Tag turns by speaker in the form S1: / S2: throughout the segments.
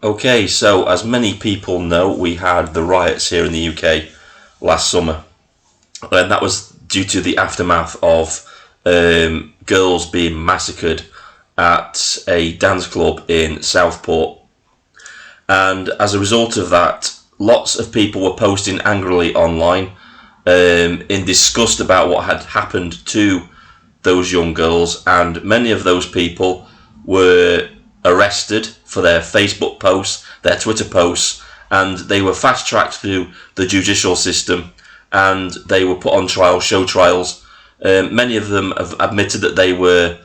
S1: Okay, so as many people know, we had the riots here in the UK last summer, and that was due to the aftermath of girls being massacred at a dance club in Southport. And as a result of that, lots of people were posting angrily online in disgust about what had happened to those young girls, and many of those people were arrested for their Facebook posts, their Twitter posts, and they were fast-tracked through the judicial system, and they were put on trial, show trials. Many of them have admitted that they were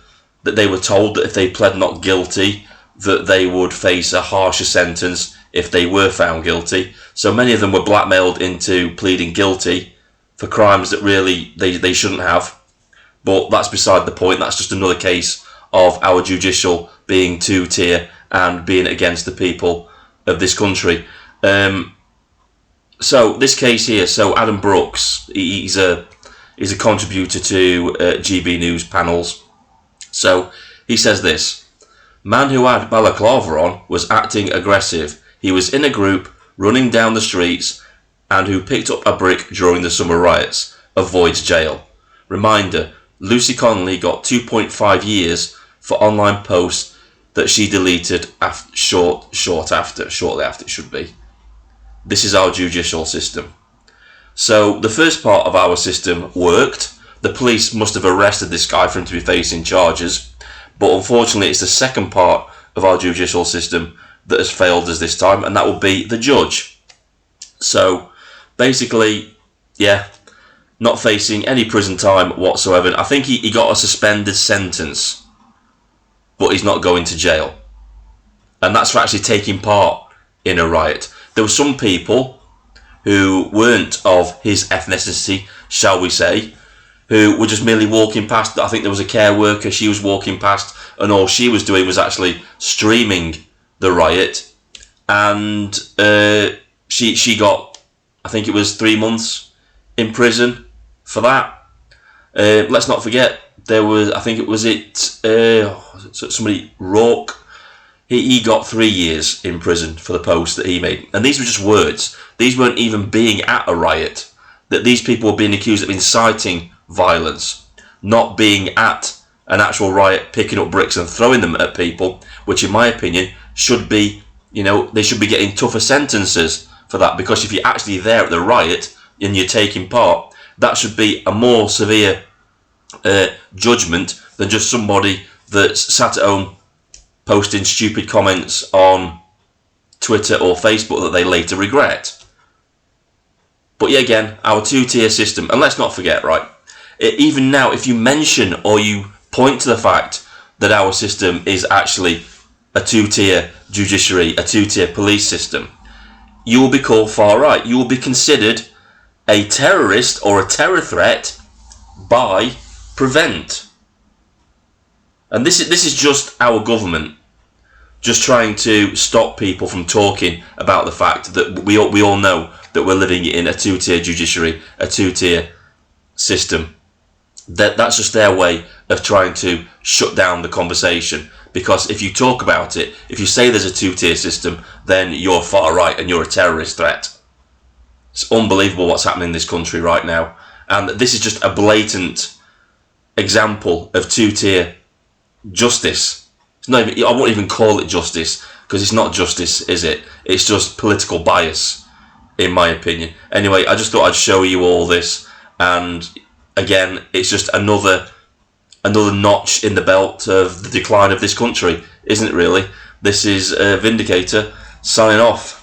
S1: told that if they pled not guilty, that they would face a harsher sentence if they were found guilty. So many of them were blackmailed into pleading guilty for crimes that really they shouldn't have. But that's beside the point. That's just another case of our judicial being two-tier and being against the people of this country. So this case here, so Adam Brooks, he's a contributor to GB News panels. So he says this: man who had balaclava on was acting aggressive. He was in a group running down the streets and who picked up a brick during the summer riots. Avoids jail. Reminder: Lucy Connolly got 2.5 years for online posts that she deleted shortly after it should be. This is our judicial system. So the first part of our system worked. The police must have arrested this guy for him to be facing charges. But unfortunately, it's the second part of our judicial system that has failed us this time, and that will be the judge. So basically, yeah, not facing any prison time whatsoever. I think he got a suspended sentence, but he's not going to jail. And that's for actually taking part in a riot. There were some people who weren't of his ethnicity, shall we say, who were just merely walking past. I think there was a care worker, she was walking past, and all she was doing was actually streaming the riot. And she got, I think it was 3 months in prison for that. Let's not forget, there was, I think it was somebody, Rourke, he got 3 years in prison for the post that he made. And these were just words. These weren't even being at a riot. That these people were being accused of inciting violence, not being at an actual riot, picking up bricks and throwing them at people, which in my opinion should be, they should be getting tougher sentences for that, because if you're actually there at the riot and you're taking part, that should be a more severe judgment than just somebody that's sat at home posting stupid comments on Twitter or Facebook that they later regret. But yeah, again, our two-tier system, and let's not forget, right, even now, if you mention or you point to the fact that our system is actually a two-tier judiciary, a two-tier police system, you will be called far right. You will be considered a terrorist or a terror threat by Prevent. And this is just our government just trying to stop people from talking about the fact that we all know that we're living in a two-tier judiciary, a two-tier system. That's just their way of trying to shut down the conversation. Because if you talk about it, if you say there's a two-tier system, then you're far right and you're a terrorist threat. It's unbelievable what's happening in this country right now. And this is just a blatant example of two-tier justice. It's not even, I won't even call it justice, because it's not justice, is it? It's just political bias, in my opinion. Anyway, I just thought I'd show you all this, and again, it's just another notch in the belt of the decline of this country, isn't it really? This is Vindicator signing off.